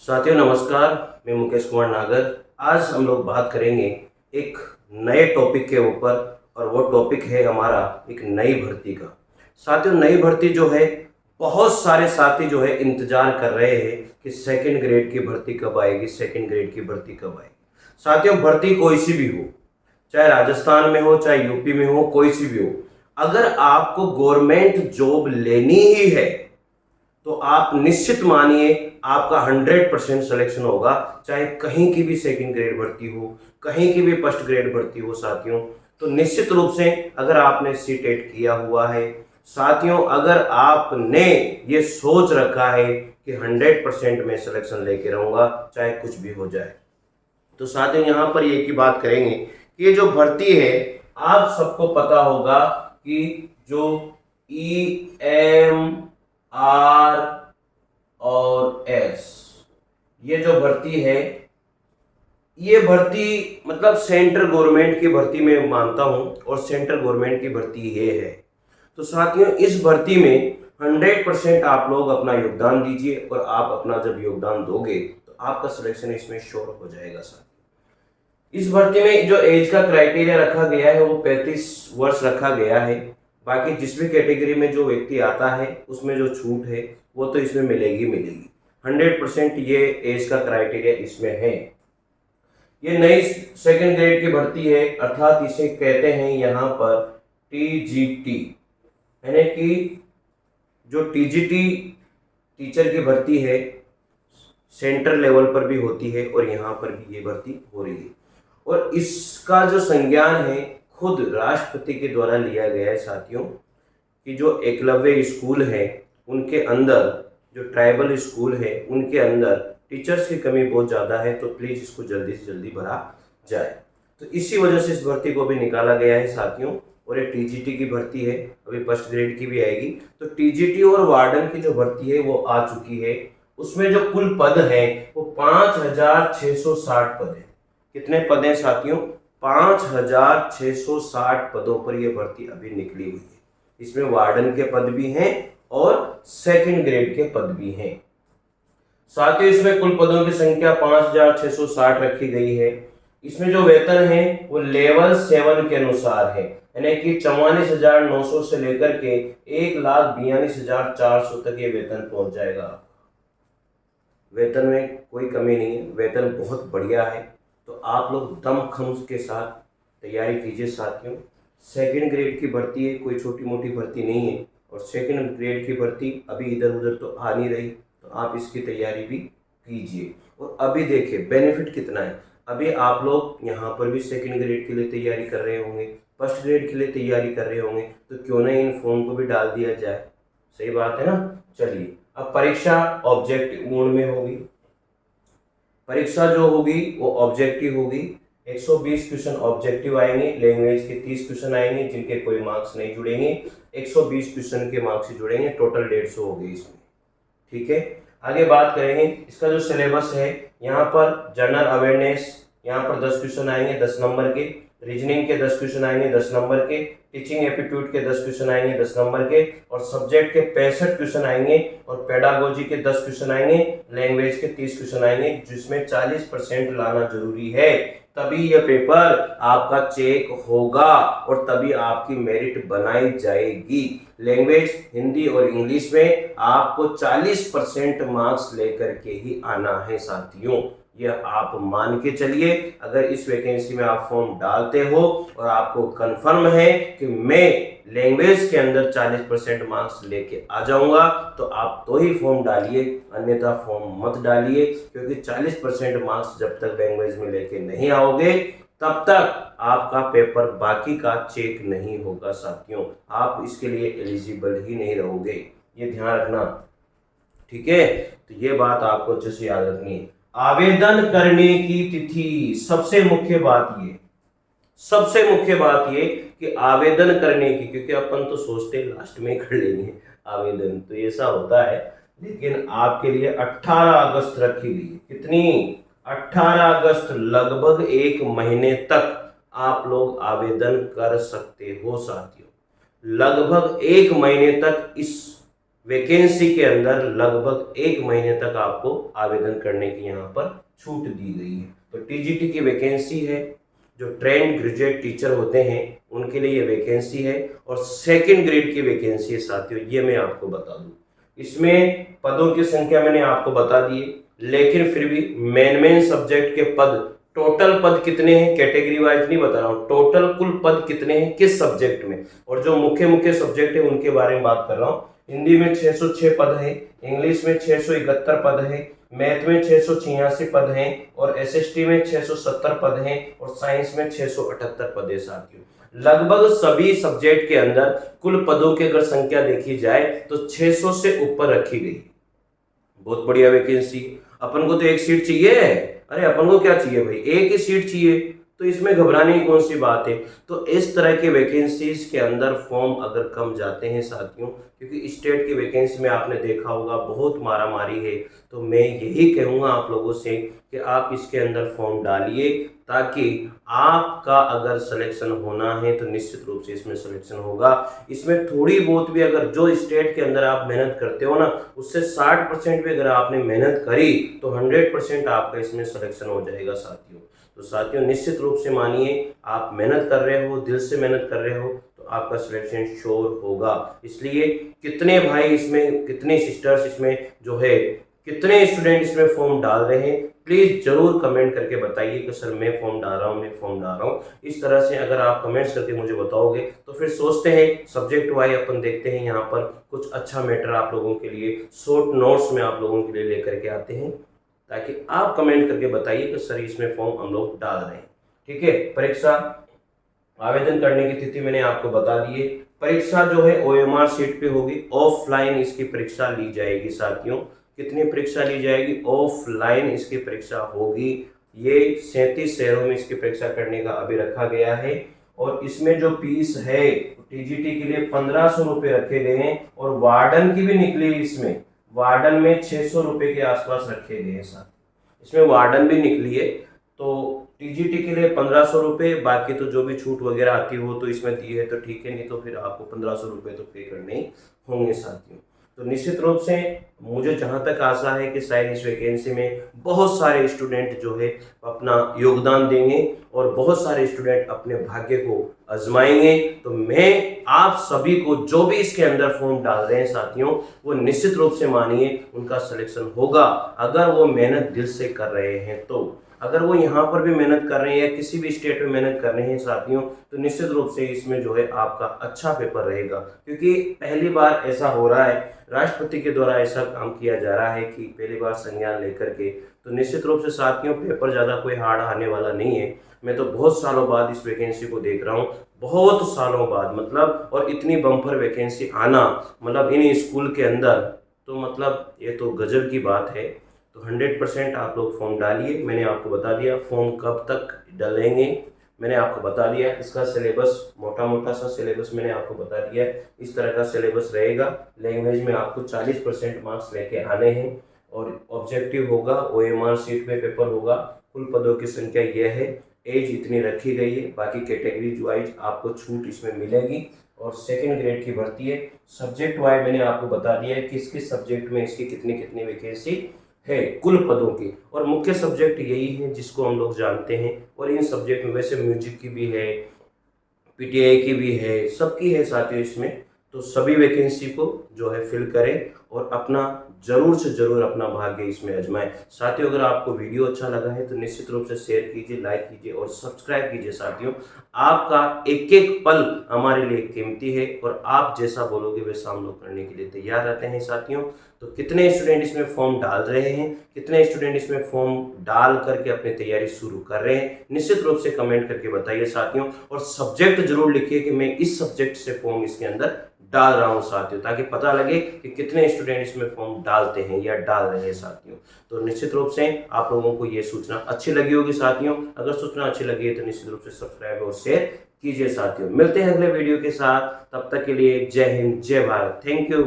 साथियों नमस्कार, मैं मुकेश कुमार नागर। आज हम लोग बात करेंगे एक नए टॉपिक के ऊपर और वो टॉपिक है हमारा एक नई भर्ती का। साथियों नई भर्ती जो है बहुत सारे साथी जो है इंतजार कर रहे हैं कि सेकंड ग्रेड की भर्ती कब आएगी, सेकंड ग्रेड की भर्ती कब आएगी। साथियों भर्ती कोई सी भी हो, चाहे राजस्थान में हो चाहे यूपी में हो, कोई सी भी हो, अगर आपको गवर्नमेंट जॉब लेनी ही है तो आप निश्चित मानिए आपका 100% सिलेक्शन होगा, चाहे कहीं की भी सेकंड ग्रेड भर्ती हो, कहीं की भी फर्स्ट ग्रेड भर्ती हो। साथियों तो निश्चित रूप से अगर आपने सीटेट किया हुआ है, साथियों अगर आपने ये सोच रखा है कि 100% में सिलेक्शन लेके रहूंगा चाहे कुछ भी हो जाए, तो साथियों यहाँ पर एक ही बात करेंगे कि ये जो भर्ती है आप सबको पता होगा कि जो EMR और S, ये जो भर्ती है, ये भर्ती मतलब सेंट्रल गवर्नमेंट की भर्ती में मानता हूं और सेंट्रल गवर्नमेंट की भर्ती ये है। तो साथियों इस भर्ती में 100% आप लोग अपना योगदान दीजिए और आप अपना जब योगदान दोगे तो आपका सिलेक्शन इसमें श्योर हो जाएगा। साथियों इस भर्ती में जो एज का क्राइटेरिया रखा गया है वो 35 वर्ष रखा गया है। बाकी जिस भी कैटेगरी में जो व्यक्ति आता है उसमें जो छूट है वो तो इसमें मिलेगी मिलेगी। 100% ये एज का क्राइटेरिया इसमें है। ये नई सेकंड ग्रेड की भर्ती है, अर्थात इसे कहते हैं यहाँ पर TGT, यानी कि जो TGT टीचर की भर्ती है सेंट्रल लेवल पर भी होती है और यहाँ पर भी ये भर्ती हो रही है। और इसका जो संज्ञान है खुद राष्ट्रपति के द्वारा लिया गया है। साथियों कि जो एकलव्य स्कूल है उनके अंदर, जो ट्राइबल स्कूल है उनके अंदर टीचर्स की कमी बहुत ज़्यादा है, तो प्लीज़ इसको जल्दी से जल्दी भरा जाए। तो इसी वजह से इस भर्ती को भी निकाला गया है साथियों। और ये TGT की भर्ती है, अभी फर्स्ट ग्रेड की भी आएगी। तो TGT और वार्डन की जो भर्ती है वो आ चुकी है। उसमें जो कुल पद हैं वो 5660 पद है। कितने पद हैं साथियों? 5660 पदों पर यह भर्ती अभी निकली हुई है। इसमें वार्डन के पद भी हैं और सेकंड ग्रेड के पद भी हैं। साथियों इसमें कुल पदों की संख्या 5660 रखी गई है। इसमें जो वेतन है वो लेवल 7 के अनुसार है, यानी कि 44,900 से लेकर के 1,42,400 तक ये वेतन पहुंच जाएगा। वेतन में कोई कमी नहीं है, वेतन बहुत बढ़िया है। तो आप लोग दमखम के साथ तैयारी कीजिए। साथियों सेकंड ग्रेड की भर्ती है, कोई छोटी मोटी भर्ती नहीं है। और सेकंड ग्रेड की भर्ती अभी इधर उधर तो आ नहीं रही, तो आप इसकी तैयारी भी कीजिए। और अभी देखिए बेनिफिट कितना है। अभी आप लोग यहाँ पर भी सेकंड ग्रेड के लिए तैयारी कर रहे होंगे, फर्स्ट ग्रेड के लिए तैयारी कर रहे होंगे, तो क्यों ना इन फॉर्म को भी डाल दिया जाए। सही बात है ना। चलिए अब परीक्षा ऑब्जेक्टिव मोड में होगी। परीक्षा जो होगी वो ऑब्जेक्टिव होगी। 120 क्वेश्चन ऑब्जेक्टिव आएंगे, लैंग्वेज के 30 क्वेश्चन आएंगे जिनके कोई मार्क्स नहीं जुड़ेंगे। 120 क्वेश्चन के मार्क्स ही जुड़ेंगे, टोटल 150 हो गई इसमें। ठीक है, आगे बात करेंगे इसका जो सिलेबस है। यहाँ पर जनरल अवेयरनेस, यहाँ पर 10 क्वेश्चन आएंगे 10 नंबर के। रीजनिंग के 10 क्वेश्चन आएंगे 10 नंबर के। टीचिंग एप्टीट्यूड के 10 क्वेश्चन आएंगे 10 नंबर के। और सब्जेक्ट के 65 क्वेश्चन आएंगे। और पेडागोजी के 10 क्वेश्चन आएंगे। लैंग्वेज के 30 क्वेश्चन आएंगे, जिसमें 40% लाना जरूरी है, तभी यह पेपर आपका चेक होगा और तभी आपकी मेरिट बनाई जाएगी। लैंग्वेज हिंदी और इंग्लिश में आपको 40% मार्क्स लेकर के ही आना है साथियों, यह आप मान के चलिए। अगर इस वैकेंसी में आप फॉर्म डालते हो और आपको कंफर्म है कि मैं लैंग्वेज के अंदर 40% मार्क्स लेके आ जाऊंगा, तो आप तो ही फॉर्म डालिए, अन्यथा फॉर्म मत डालिए। क्योंकि 40% मार्क्स जब तक लैंग्वेज में लेके नहीं आओगे तब तक आपका पेपर बाकी का चेक नहीं होगा साथियों, आप इसके लिए एलिजिबल ही नहीं रहोगे, ये ध्यान रखना। ठीक है, तो ये बात आपको अच्छे से याद रखनी है। आवेदन करने की तिथि, सबसे मुख्य बात ये कि आवेदन करने की, क्योंकि अपन तो सोचते लास्ट में कर लेंगे आवेदन, तो ऐसा होता है, लेकिन आपके लिए 18 अगस्त रखी गई है। कितनी? 18 अगस्त, लगभग 1 महीने तक आप लोग आवेदन कर सकते हो साथियों। लगभग 1 महीने तक इस वैकेंसी के अंदर लगभग 1 महीने तक आपको आवेदन करने की यहाँ पर छूट दी गई है। तो टीजीटी की वैकेंसी है, जो ट्रेंड ग्रेजुएट टीचर होते हैं उनके लिए ये वैकेंसी है, और सेकंड ग्रेड की वैकेंसी है साथियों, ये मैं आपको बता दूं। इसमें पदों की संख्या मैंने आपको बता दी है, लेकिन फिर भी मेन सब्जेक्ट के पद, टोटल पद कितने हैं कैटेगरी वाइज नहीं बता रहा हूँ, टोटल कुल पद कितने हैं किस सब्जेक्ट में, और जो मुख्य सब्जेक्ट है उनके बारे में बात कर रहा हूँ। हिंदी में 606 पद है, इंग्लिश में 671 पद है, मैथ में 686 पद हैं, और एसएसटी में 670 पद हैं, और साइंस में 678 पद है साथियों। लगभग सभी सब्जेक्ट के अंदर कुल पदों की अगर संख्या देखी जाए तो 600 से ऊपर रखी गई। बहुत बढ़िया वैकेंसी। अपन को तो एक सीट चाहिए, अरे अपन को क्या चाहिए भाई, एक ही सीट चाहिए, तो इसमें घबराने की कौन सी बात है। तो इस तरह के वैकेंसीज के अंदर फॉर्म अगर कम जाते हैं साथियों, क्योंकि स्टेट की वैकेंसी में आपने देखा होगा बहुत मारामारी है, तो मैं यही कहूँगा आप लोगों से कि आप इसके अंदर फॉर्म डालिए, ताकि आपका अगर सिलेक्शन होना है तो निश्चित रूप से इसमें सिलेक्शन होगा। इसमें थोड़ी बहुत भी अगर जो स्टेट के अंदर आप मेहनत करते हो ना, उससे 60% भी अगर आपने मेहनत करी तो 100% आपका इसमें सिलेक्शन हो जाएगा साथियों। तो साथियों निश्चित रूप से मानिए, आप मेहनत कर रहे हो, दिल से मेहनत कर रहे हो, तो आपका सिलेक्शन श्योर होगा। इसलिए कितने भाई इसमें, कितने सिस्टर्स इसमें जो है, कितने स्टूडेंट इसमें फॉर्म डाल रहे हैं, प्लीज जरूर कमेंट करके बताइए कि सर मैं फॉर्म डाल रहा हूँ, मैं फॉर्म डाल रहा हूँ। इस तरह से अगर आप कमेंट्स करके मुझे बताओगे तो फिर सोचते हैं सब्जेक्ट वाइज अपन देखते हैं यहाँ पर कुछ अच्छा मैटर आप लोगों के लिए शॉर्ट नोट्स में आप लोगों के लिए लेकर के आते हैं, ताकि आप कमेंट करके बताइए कि सर इसमें फॉर्म हम लोग डाल रहे हैं। ठीक है। परीक्षा आवेदन करने की तिथि मैंने आपको बता दी है। परीक्षा जो है OMR सीट पे होगी, ऑफलाइन इसकी परीक्षा ली जाएगी साथियों। कितनी परीक्षा ली जाएगी, ऑफलाइन इसकी परीक्षा होगी। ये 37 शहरों में इसकी परीक्षा करने का अभी रखा गया है, और इसमें जो फीस है टीजीटी के लिए 1500 रुपये रखे गए हैं, और वार्डन की भी निकली इसमें, वार्डन में 600 रुपये के आसपास रखे गए हैं साथ, इसमें वार्डन भी निकली है। तो टीजीटी के लिए 1500 रुपये, बाकी तो जो भी छूट वगैरह आती हो तो इसमें दी है तो ठीक है, नहीं तो फिर आपको 1500 रुपये तो पे करने ही होंगे साथियों। तो निश्चित रूप से मुझे जहाँ तक आशा है कि शायद इस वैकेंसी में बहुत सारे स्टूडेंट जो है अपना योगदान देंगे, और बहुत सारे स्टूडेंट अपने भाग्य को आजमाएंगे। तो मैं आप सभी को, जो भी इसके अंदर फॉर्म डाल रहे हैं साथियों, वो निश्चित रूप से मानिए उनका सिलेक्शन होगा, अगर वो मेहनत दिल से कर रहे हैं तो। अगर वो यहाँ पर भी मेहनत कर रहे हैं या किसी भी स्टेट में मेहनत कर रहे हैं साथियों, तो निश्चित रूप से इसमें जो है आपका अच्छा पेपर रहेगा। क्योंकि पहली बार ऐसा हो रहा है, राष्ट्रपति के द्वारा ऐसा काम किया जा रहा है कि पहली बार संज्ञान लेकर के, तो निश्चित रूप से साथियों पेपर ज़्यादा कोई हार्ड आने वाला नहीं है। मैं तो बहुत सालों बाद इस वैकेंसी को देख रहा हूँ, बहुत सालों बाद, मतलब, और इतनी बम्पर वैकेंसी आना, मतलब इन स्कूल के अंदर, तो मतलब ये तो गजब की बात है। तो 100% आप लोग फॉर्म डालिए। मैंने आपको बता दिया फॉर्म कब तक डालेंगे, मैंने आपको बता दिया। इसका सिलेबस, मोटा सा सिलेबस मैंने आपको बता दिया है। इस तरह का सिलेबस रहेगा। लैंग्वेज में आपको 40% मार्क्स लेके आने हैं, और ऑब्जेक्टिव होगा, OMR सीट पे पेपर होगा। कुल पदों की संख्या यह है, एज इतनी रखी गई है, बाकी कैटेगरी वाइज आपको छूट इसमें मिलेगी, और सेकंड ग्रेड की भर्ती है। सब्जेक्ट वाइज मैंने आपको बता दिया है किस किस सब्जेक्ट में इसकी कितनी कितनी वैकेंसी है कुल पदों की, और मुख्य सब्जेक्ट यही है जिसको हम लोग जानते हैं। और इन सब्जेक्ट में वैसे म्यूजिक की भी है, PTI की भी है, सबकी है साथियों इसमें। तो सभी वैकेंसी को जो है फिल करें, और अपना जरूर से जरूर अपना भाग्य इसमें आजमाएं। साथियों अगर आपको वीडियो अच्छा लगा है तो निश्चित रूप से शेयर कीजिए, लाइक कीजिए और सब्सक्राइब कीजिए साथियों। आपका एक एक पल हमारे लिए कीमती है, और आप जैसा बोलोगे वैसा हम लोग करने के लिए तैयार रहते हैं साथियों। तो कितने स्टूडेंट इसमें फॉर्म डाल रहे हैं, कितने स्टूडेंट इसमें फॉर्म डाल करके अपनी तैयारी शुरू कर रहे हैं, निश्चित रूप से कमेंट करके बताइए साथियों। और सब्जेक्ट जरूर लिखिए कि मैं इस सब्जेक्ट से फॉर्म इसके अंदर डाल रहा हूं साथियों, ताकि पता लगे कि कितने स्टूडेंट इसमें फॉर्म डालते हैं या डाल रहे हैं साथियों। तो निश्चित रूप से आप लोगों को ये सूचना अच्छी लगी होगी साथियों। अगर सूचना अच्छी लगी है तो निश्चित रूप से सब्सक्राइब और शेयर कीजिए साथियों। मिलते हैं अगले वीडियो के साथ, तब तक के लिए जय हिंद, जय भारत, थैंक यू।